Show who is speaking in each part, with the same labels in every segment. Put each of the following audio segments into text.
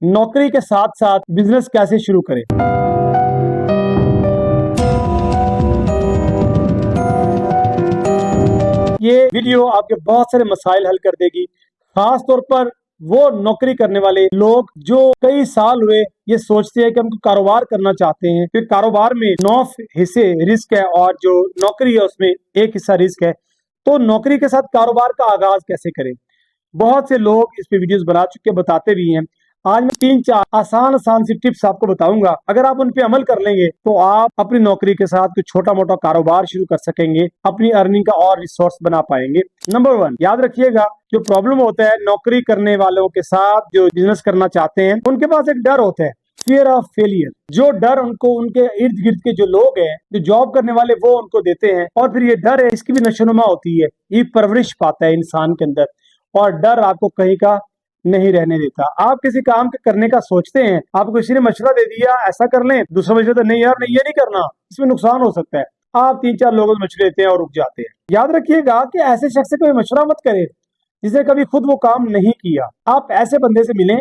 Speaker 1: नौकरी के साथ साथ बिजनेस कैसे शुरू करें। ये वीडियो आपके बहुत सारे मसाइल हल कर देगी, खास तौर पर वो नौकरी करने वाले लोग जो कई साल हुए ये सोचते हैं कि हम कारोबार करना चाहते हैं, क्योंकि कारोबार में 9 हिस्से रिस्क है और जो नौकरी है उसमें एक हिस्सा रिस्क है। तो नौकरी के साथ कारोबार का आगाज कैसे करें। बहुत से लोग इस पे वीडियोस बना चुके, बताते भी हैं। आज मैं 3-4 आसान आसान सी टिप्स आपको बताऊंगा। अगर आप उन पे अमल कर लेंगे तो आप अपनी नौकरी के साथ कुछ छोटा मोटा कारोबार शुरू कर सकेंगे, अपनी अर्निंग का और रिसोर्स बना पाएंगे। नंबर 1, याद रखिएगा, जो प्रॉब्लम होता है नौकरी करने वालों के साथ जो बिजनेस करना चाहते हैं, उनके पास एक डर होता है, फियर ऑफ फेलियर। जो डर उनको उनके इर्द गिर्द के जो लोग हैं, जो जॉब करने वाले, वो उनको देते हैं। और फिर ये डर है, इसकी भी नशोनुमा होती है, ये परवरिश पाता है इंसान के अंदर, और डर आपको कहीं का नहीं रहने देता। आप किसी काम के करने का सोचते हैं, आपको किसी ने मशवरा दे दिया ऐसा कर लें, दूसरा मशवरा तो नहीं यार नहीं, ये नहीं करना, इसमें नुकसान हो सकता है। आप 3-4 लोगों से मशवरे लेते हैं और रुक जाते हैं। याद रखिएगा कि ऐसे शख्स से कोई मशवरा मत करें जिसे कभी खुद वो काम नहीं किया। आप ऐसे बंदे से मिलें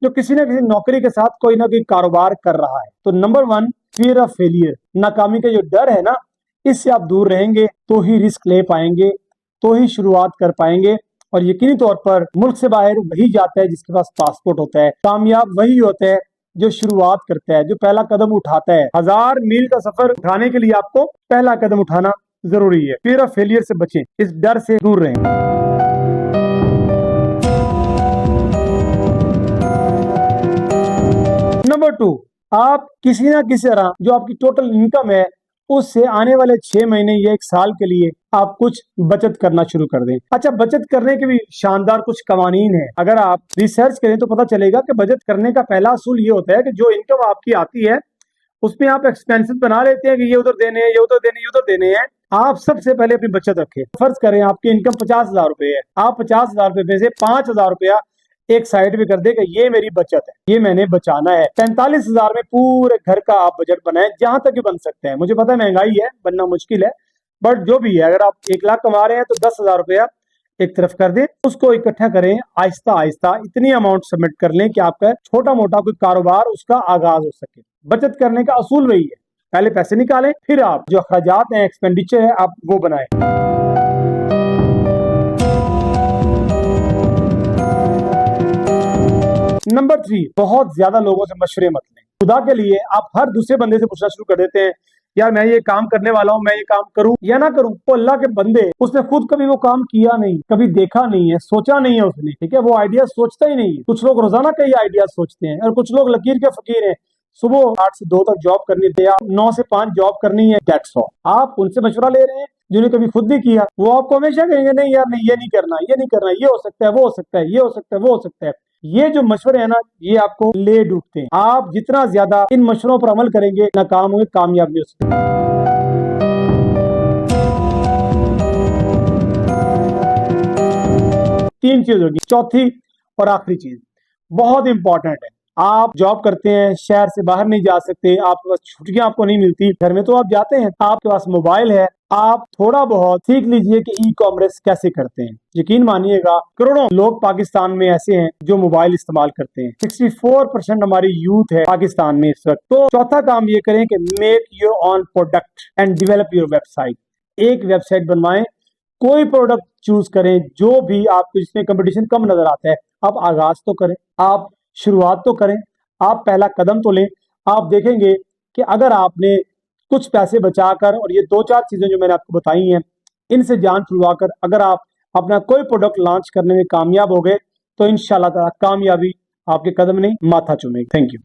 Speaker 1: जो किसी न किसी नौकरी के साथ कोई ना कोई कारोबार कर रहा है। तो नंबर 1, फियर ऑफ फेलियर, नाकामी का जो डर है ना, इससे आप दूर रहेंगे तो ही रिस्क ले पाएंगे, तो ही शुरुआत कर पाएंगे। और यकीनी तौर पर मुल्क से बाहर वही जाता है जिसके पास पासपोर्ट होता है। कामयाब वही होता है जो शुरुआत करता है, जो पहला कदम उठाता है। 1000 मील का सफर उठाने के लिए आपको पहला कदम उठाना जरूरी है। फियर ऑफ फेलियर से बचें, इस डर से दूर रहें। नंबर 2, आप किसी ना किसी तरह जो आपकी टोटल इनकम है उससे आने वाले 6 महीने या 1 साल के लिए आप कुछ बचत करना शुरू कर दें। अच्छा, बचत करने के भी शानदार कुछ कवानीन है। अगर आप रिसर्च करें तो पता चलेगा कि बचत करने का पहला असूल ये होता है कि जो इनकम आपकी आती है उसमें आप एक्सपेंसेस बना लेते हैं कि ये उधर देने हैं, ये उधर देने, ये उधर देने हैं। आप सबसे पहले अपनी बचत रखें। फर्ज करें आपकी इनकम 50,000 रुपए है, आप 50,000 रुपए में से 5,000 रुपया एक साइड पे कर दे कि ये मेरी बचत है, ये मैंने बचाना है। 45,000 में पूरे घर का आप बजट बनाएं, जहां तक भी बन सकते हैं। मुझे पता है महंगाई है, बनना मुश्किल है, बट जो भी है, अगर आप 1 लाख कमा रहे हैं तो 10,000 रुपया एक तरफ कर दें, उसको इकट्ठा करें, आहिस्ता आहिस्ता इतनी अमाउंट सबमिट कर लें कि आपका छोटा मोटा कोई कारोबार उसका आगाज हो सके। बचत करने का असूल वही है, पहले पैसे निकालें, फिर आप जो अखराजात हैं, एक्सपेंडिचर है, आप वो बनाएं। नंबर 3, बहुत ज्यादा लोगों से मशवरे मत लें। खुदा के लिए आप हर दूसरे बंदे से पूछना शुरू कर देते हैं, यार मैं ये काम करने वाला हूँ, मैं ये काम करूं या ना करूं। तो अल्लाह के बंदे, उसने खुद कभी वो काम किया नहीं, कभी देखा नहीं है, सोचा नहीं है उसने, ठीक है, वो आइडिया सोचता ही नहीं है। कुछ लोग रोजाना कई आइडिया सोचते हैं और कुछ लोग लकीर के फकीर हैं, सुबह 8 से 2 तक जॉब करनी है या 9 से 5 जॉब करनी है, दैट्स ऑल। आप उनसे मशवरा ले रहे हैं जिन्हें कभी खुद नहीं किया। वो आपको हमेशा कहेंगे नहीं यार नहीं, ये नहीं करना, ये नहीं करना, ये हो सकता है, वो हो सकता है, ये हो सकता है, वो हो सकता है। ये जो मशवरे है ना, ये आपको ले डूबते हैं। आप जितना ज्यादा इन मशवरों पर अमल करेंगे, नाकाम होंगे, कामयाब नहीं हो सकते। 3 चीज होगी। चौथी और आखिरी चीज बहुत इंपॉर्टेंट है। आप जॉब करते हैं, शहर से बाहर नहीं जा सकते, आपके पास छुट्टियां आपको नहीं मिलती, घर में तो आप जाते हैं, आपके पास मोबाइल है, आप थोड़ा बहुत सीख लीजिए कि ई कॉमर्स कैसे करते हैं। यकीन मानिएगा करोड़ों लोग पाकिस्तान में ऐसे हैं जो मोबाइल इस्तेमाल करते हैं। 64% हमारी यूथ है पाकिस्तान में इस वक्त। तो चौथा काम ये करें कि make your on product and develop your website. एक वेबसाइट बनवाएं, कोई प्रोडक्ट चूज करें जो भी आपको जिसमें कंपटीशन कम नजर आता है। आप आगाज तो करें, आप शुरुआत तो करें, आप पहला कदम तो लें। आप देखेंगे कि अगर आपने कुछ पैसे बचाकर और ये 2-4 चीजें जो मैंने आपको बताई हैं, इनसे जान छुड़वाकर अगर आप अपना कोई प्रोडक्ट लॉन्च करने में कामयाब हो गए तो इंशाल्लाह ताला कामयाबी आपके कदम नहीं माथा चूमेगी। Thank you.